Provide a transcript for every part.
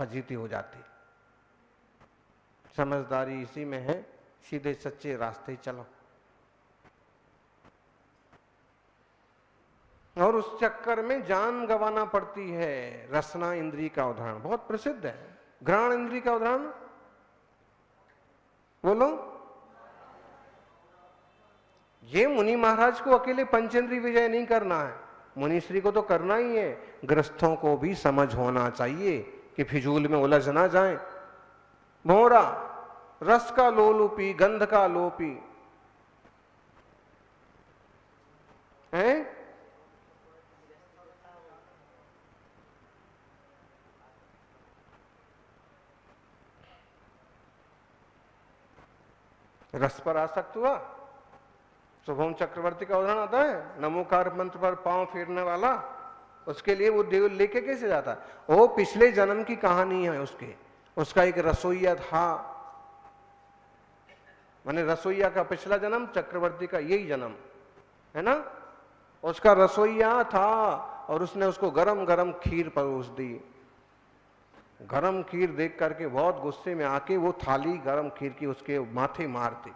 फजीती हो जाती। समझदारी इसी में है, सीधे सच्चे रास्ते चलो। और उस चक्कर में जान गंवाना पड़ती है। रसना इंद्री का उदाहरण बहुत प्रसिद्ध है। घ्राण इंद्री का उदाहरण बोलो। ये मुनि महाराज को अकेले पंचेंद्री विजय नहीं करना है, मुनिश्री को तो करना ही है। ग्रस्थों को भी समझ होना चाहिए कि फिजूल में उलझ ना जाए। भौरा रस का लोलुपी, गंध का लोपी है। रस पर आसक्त हुआ, शुभम चक्रवर्ती का उदाहरण आता है, नमोकार मंत्र पर पांव फेरने वाला। उसके लिए वो देव लेके कैसे जाता है? वो पिछले जन्म की कहानी है उसके। उसका एक रसोईया था, माने रसोईया का पिछला जन्म, चक्रवर्ती का यही जन्म है ना। उसका रसोईया था और उसने उसको गरम गरम खीर परोस दी। गरम खीर देख करके बहुत गुस्से में आके वो थाली गरम खीर की उसके माथे मार दी।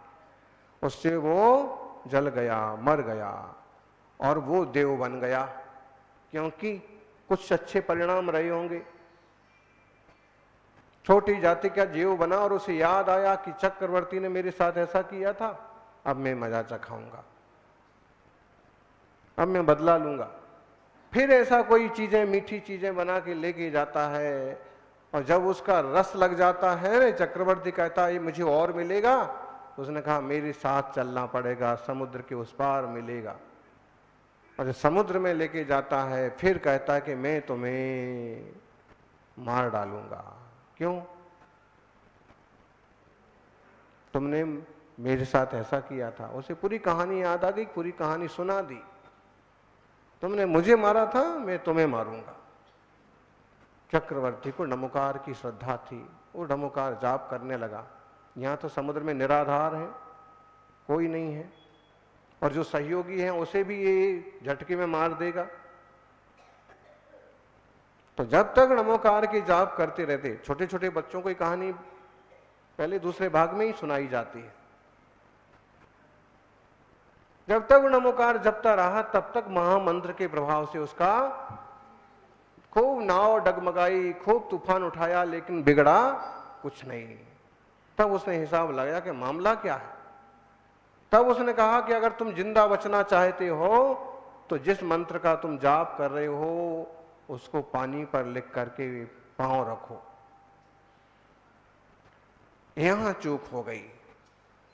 उससे वो जल गया, मर गया और वो देव बन गया, क्योंकि कुछ अच्छे परिणाम रहे होंगे। छोटी जाति का जीव बना और उसे याद आया कि चक्रवर्ती ने मेरे साथ ऐसा किया था, अब मैं मजा चखाऊंगा, अब मैं बदला लूंगा। फिर ऐसा कोई चीजें, मीठी चीजें बना के लेके जाता है और जब उसका रस लग जाता है, चक्रवर्ती कहता है ये मुझे और मिलेगा। उसने कहा मेरे साथ चलना पड़ेगा, समुद्र के उस पार मिलेगा। और समुद्र में लेके जाता है, फिर कहता है कि मैं तुम्हें मार डालूंगा। क्यों? तुमने मेरे साथ ऐसा किया था। उसे पूरी कहानी याद आ गई, पूरी कहानी सुना दी। तुमने मुझे मारा था, मैं तुम्हें मारूंगा। चक्रवर्ती को नमोकार की श्रद्धा थी, वो नमोकार जाप करने लगा। यहां तो समुद्र में निराधार है, कोई नहीं है, और जो सहयोगी है उसे भी ये झटके में मार देगा। तो जब तक नमोकार की जाप करते रहते, छोटे छोटे बच्चों को ये कहानी पहले दूसरे भाग में ही सुनाई जाती है। जब तक नमोकार जपता रहा तब तक महामंत्र के प्रभाव से उसका खूब नाव डगमगाई, खूब तूफान उठाया, लेकिन बिगड़ा कुछ नहीं। तब उसने हिसाब लगाया कि मामला क्या है। तब उसने कहा कि अगर तुम जिंदा बचना चाहते हो तो जिस मंत्र का तुम जाप कर रहे हो उसको पानी पर लिख करके पांव रखो। यहां चूक हो गई।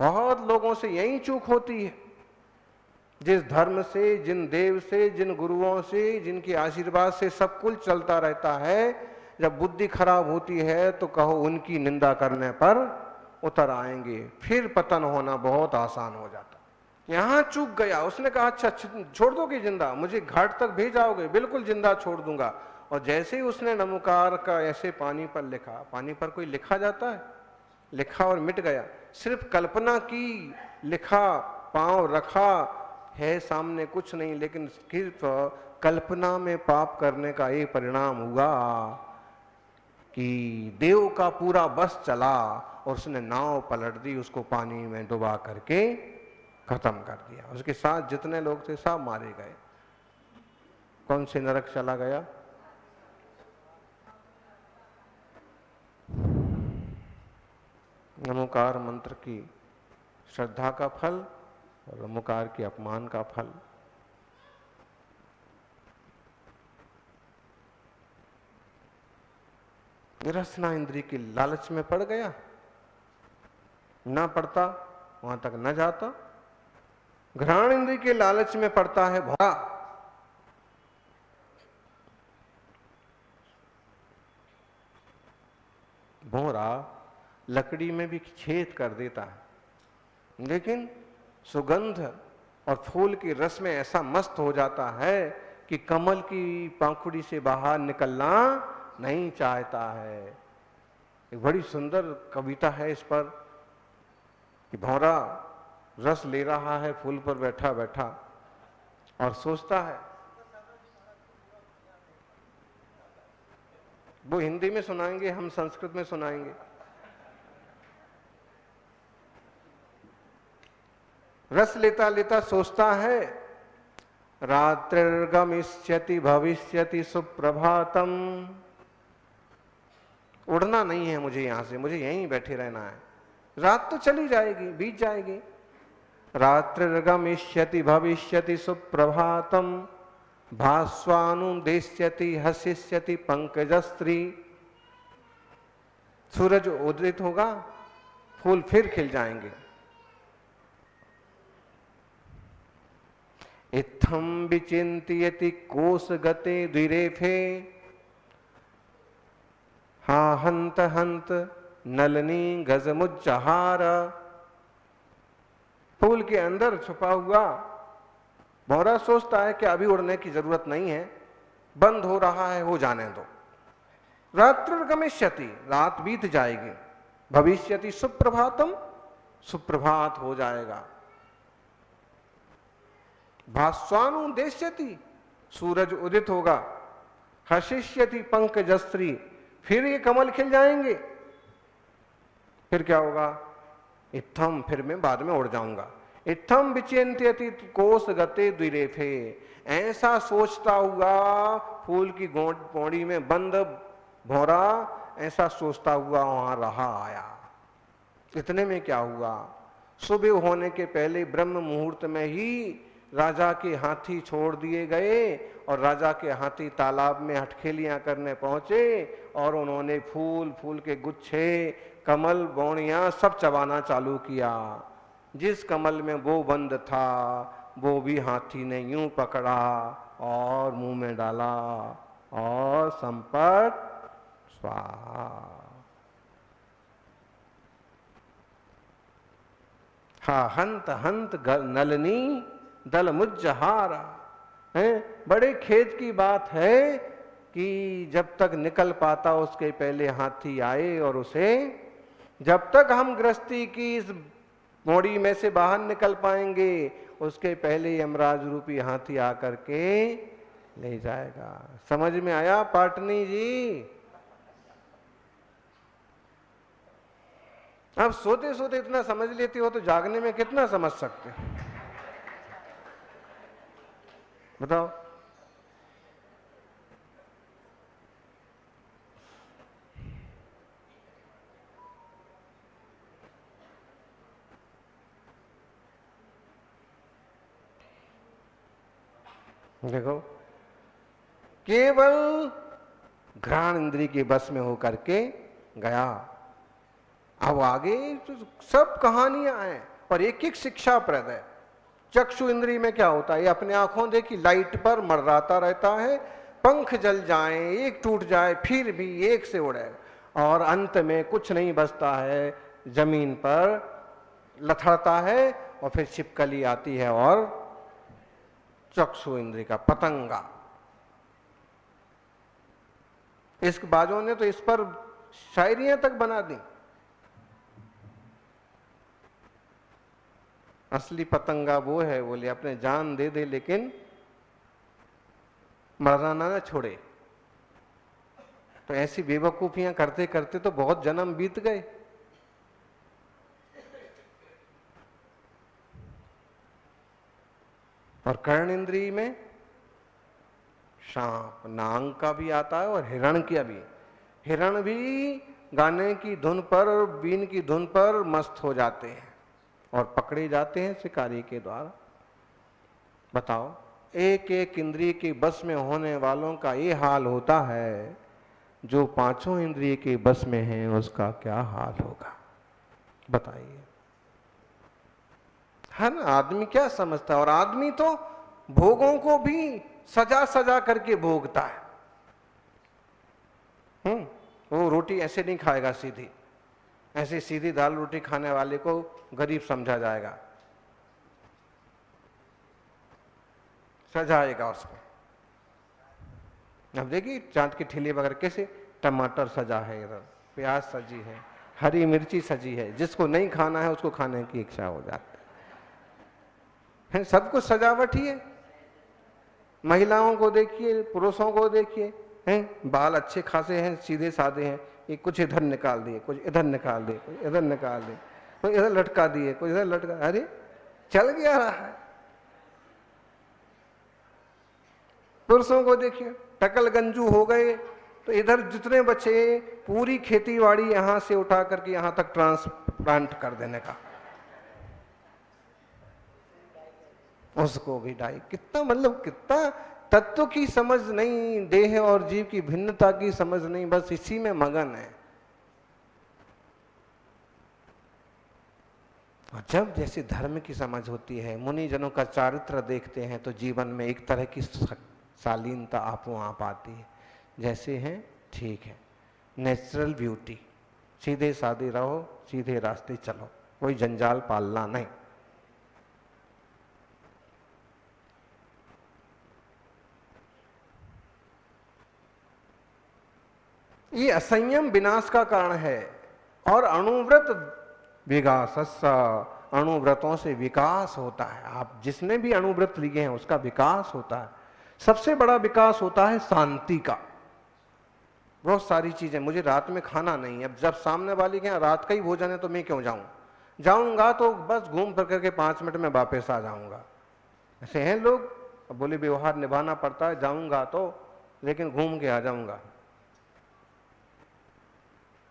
बहुत लोगों से यही चूक होती है। जिस धर्म से, जिन देव से, जिन गुरुओं से, जिनके आशीर्वाद से सब कुछ चलता रहता है, जब बुद्धि खराब होती है तो कहो उनकी निंदा करने पर उतर आएंगे, फिर पतन होना बहुत आसान हो जाता। यहां चूक गया। उसने कहा अच्छा छोड़ दोगे जिंदा, मुझे घाट तक भेजाओगे? बिल्कुल जिंदा छोड़ दूंगा। और जैसे ही उसने नमोकार का ऐसे पानी पर लिखा, पानी पर कोई लिखा जाता है? लिखा और मिट गया। सिर्फ कल्पना की, लिखा, पांव रखा है, सामने कुछ नहीं, लेकिन सिर्फ कल्पना में पाप करने का ये परिणाम हुआ कि देव का पूरा बस चला और उसने नाव पलट दी, उसको पानी में डुबा करके खत्म कर दिया। उसके साथ जितने लोग थे सब मारे गए। कौन से नरक चला गया? नमोकार मंत्र की श्रद्धा का फल और नमोकार के अपमान का फल। रसना इंद्री की लालच में पड़ गया, ना पड़ता वहां तक न जाता। घ्राण इंद्री के लालच में पड़ता है भोला। भोरा लकड़ी में भी छेद कर देता है, लेकिन सुगंध और फूल के रस में ऐसा मस्त हो जाता है कि कमल की पंखुड़ी से बाहर निकलना नहीं चाहता है। एक बड़ी सुंदर कविता है इस पर कि भौरा रस ले रहा है फूल पर बैठा बैठा और सोचता है, वो हिंदी में सुनाएंगे, हम संस्कृत में सुनाएंगे। रस लेता लेता सोचता है रात्रिर्गमिष्यति भविष्यति सुप्रभातम। उड़ना नहीं है मुझे यहां से, मुझे यहीं बैठे रहना है। रात तो चली जाएगी, बीत जाएगी। रात्रिर्गमिष्यति भविष्यति सुप्रभातम भास्वानुदेश्यति हसिष्यति पंकजस्त्री। सूरज उदित होगा, फूल फिर खिल जाएंगे। इत्थम विचिंतयति कोश गते द्विरेफे हा हंत हंत नलनी गजमुज्जहार। फूल के अंदर छुपा हुआ भौरा सोचता है कि अभी उड़ने की जरूरत नहीं है, बंद हो रहा है, हो जाने दो। रात्रिर्गमिष्यति, रात बीत जाएगी। भविष्यति सुप्रभातम, सुप्रभात हो जाएगा। भास्वानुदेश्यति, सूरज उदित होगा। हसिष्यति पंकजस्त्री, फिर ये कमल खिल जाएंगे। फिर क्या होगा? इत्थम, फिर मैं बाद में उड़ जाऊंगा। इत्थम विचिंत्यति कोश गते द्विरेफे, ऐसा सोचता हुआ फूल की पौड़ी में बंद भौरा ऐसा सोचता हुआ वहां रहा आया। इतने में क्या हुआ? सुबह होने के पहले ब्रह्म मुहूर्त में ही राजा के हाथी छोड़ दिए गए और राजा के हाथी तालाब में हटखेलियां करने पहुंचे और उन्होंने फूल, फूल के गुच्छे, कमल, बौड़ियां सब चबाना चालू किया। जिस कमल में वो बंद था वो भी हाथी ने यूं पकड़ा और मुंह में डाला और संपत स्वाहा। हा हंत हंत नलनी दल मुज्जहार है। बड़े खेद की बात है कि जब तक निकल पाता उसके पहले हाथी आए और उसे, जब तक हम गृहस्थी की इस मोड़ी में से बाहर निकल पाएंगे उसके पहले यमराज रूपी हाथी आकर के ले जाएगा। समझ में आया पाटनी जी? अब सोते सोते इतना समझ लेते हो तो जागने में कितना समझ सकते हो? बताओ। देखो, केवल घ्राण इंद्रिय के बस में होकर के गया। अब आगे तो सब कहानियां हैं और एक एक शिक्षाप्रद है। चक्षु इंद्रिय में क्या होता है? ये अपने आंखों देखी लाइट पर मर्राता रहता है, पंख जल जाए, एक टूट जाए, फिर भी एक से उड़े और अंत में कुछ नहीं बचता है, जमीन पर लथड़ता है और फिर छिपकली आती है और चक्षु इंद्रिय का पतंगा। इस बाजों ने तो इस पर शायरियां तक बना दी। असली पतंगा वो है, बोले अपने जान दे दे लेकिन मरना ना छोड़े। तो ऐसी बेवकूफियां करते करते तो बहुत जन्म बीत गए। और कर्ण इंद्रिय में सांप, नाग का भी आता है और हिरण का भी। हिरण भी गाने की धुन पर, बीन की धुन पर मस्त हो जाते हैं और पकड़े जाते हैं शिकारी के द्वारा। बताओ, एक एक इंद्रिय के बस में होने वालों का ये हाल होता है, जो पांचों इंद्रिय के बस में है उसका क्या हाल होगा? बताइए। हर आदमी क्या समझता है? और आदमी तो भोगों को भी सजा सजा करके भोगता है। वो रोटी ऐसे नहीं खाएगा सीधी, ऐसे सीधी दाल रोटी खाने वाले को गरीब समझा जाएगा, सजाएगा उसको। अब देखिए चाट की ठेली वगैरह कैसे टमाटर सजा है, इधर प्याज सजी है, हरी मिर्ची सजी है। जिसको नहीं खाना है उसको खाने की इच्छा हो जाती है। सब कुछ सजावट ही है। महिलाओं को देखिए, पुरुषों को देखिए, हैं, बाल अच्छे खासे हैं, सीधे साधे हैं, ये कुछ इधर निकाल दिए, कुछ इधर निकाल दिए, कुछ इधर निकाल दिए, कुछ इधर लटका दिए, कुछ इधर लटका, अरे चल गया रहा है। पुरुषों को देखिए, टकल गंजू हो गए तो इधर जितने बचे पूरी खेती बाड़ी यहां से उठा करके यहां तक ट्रांसप्लांट कर देने का, उसको भी डाई। कितना मतलब कितना तत्व की समझ नहीं, देह और जीव की भिन्नता की समझ नहीं, बस इसी में मगन है। और जब जैसे धर्म की समझ होती है, मुनि जनों का चारित्र देखते हैं, तो जीवन में एक तरह की शालीनता आपो आप आती है। जैसे हैं ठीक है, नेचुरल ब्यूटी, सीधे साधे रहो, सीधे रास्ते चलो, कोई जंजाल पालना नहीं। ये असंयम विनाश का कारण है। और अणुव्रत विकास, अणुव्रतों से विकास होता है। आप जिसने भी अणुव्रत लिए हैं उसका विकास होता है। सबसे बड़ा विकास होता है शांति का। बहुत सारी चीजें, मुझे रात में खाना नहीं है, अब जब सामने वाली के यहाँ रात का ही भोजन है तो मैं क्यों जाऊं, जाऊंगा तो बस घूम फिर करके 5 मिनट में वापस आ जाऊंगा। ऐसे हैं लोग, अब बोले व्यवहार निभाना पड़ता है, जाऊंगा तो लेकिन घूम के आ जाऊंगा,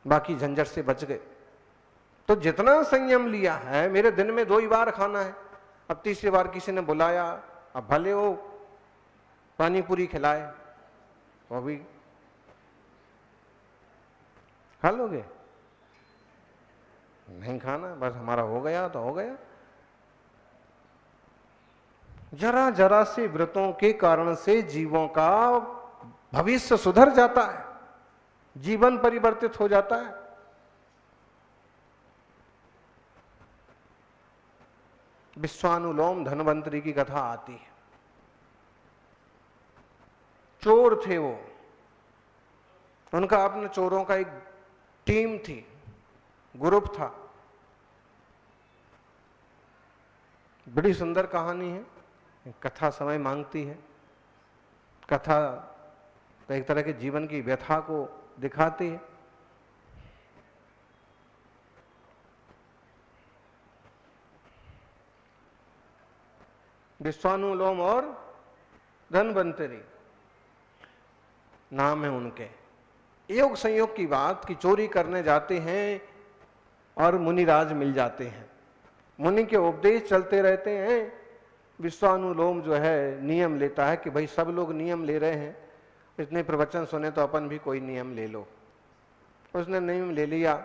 बाकी झंझट से बच गए। तो जितना संयम लिया है, मेरे दिन में 2 ही बार खाना है, अब तीसरी बार किसी ने बुलाया, अब भले वो पानी पूरी खिलाए वो भी खा लोगे, नहीं खाना, बस हमारा हो गया तो हो गया। जरा जरा से व्रतों के कारण से जीवों का भविष्य सुधर जाता है, जीवन परिवर्तित हो जाता है। विश्वानुलोम धनवंतरी की कथा आती है। चोर थे वो, उनका अपने चोरों का एक टीम थी, ग्रुप था। बड़ी सुंदर कहानी है, कथा समय मांगती है। कथा तो एक तरह के जीवन की व्यथा को दिखाती है। विश्वानुलोम और धनवंतरी नाम है उनके। योग संयोग की बात कि चोरी करने जाते हैं और मुनिराज मिल जाते हैं, मुनि के उपदेश चलते रहते हैं। विश्वानुलोम जो है नियम लेता है कि भाई सब लोग नियम ले रहे हैं, इतने प्रवचन सुने तो अपन भी कोई नियम ले लो। उसने नियम ले लिया।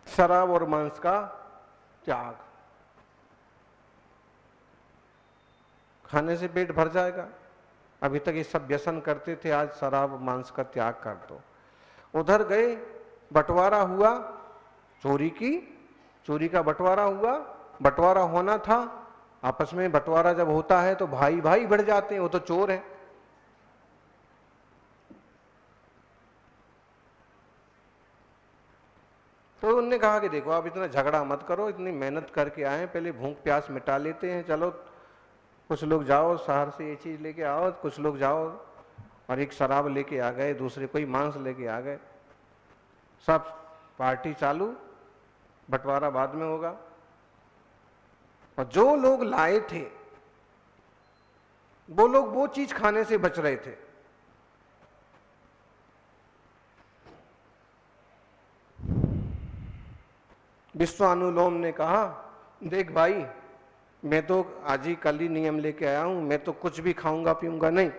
शराब और मांस का त्याग, खाने से पेट भर जाएगा। अभी तक ये सब व्यसन करते थे, आज शराब मांस का त्याग कर दो। उधर गए, बंटवारा हुआ, चोरी का बंटवारा हुआ। बंटवारा होना था, आपस में बंटवारा जब होता है तो भाई भाई बढ़ जाते हैं, वो तो चोर है। तो उन्होंने कहा कि देखो आप इतना झगड़ा मत करो, इतनी मेहनत करके आए, पहले भूख प्यास मिटा लेते हैं। चलो कुछ लोग जाओ शहर से ये चीज लेके आओ, कुछ लोग जाओ और एक शराब लेके आ गए, दूसरे कोई मांस लेके आ गए, सब पार्टी चालू, बंटवारा बाद में होगा। और जो लोग लाए थे वो लोग वो चीज खाने से बच रहे थे। विश्वानुलोम ने कहा, देख भाई मैं तो आज ही कल ही नियम लेके आया हूं, मैं तो कुछ भी खाऊंगा पीऊंगा नहीं।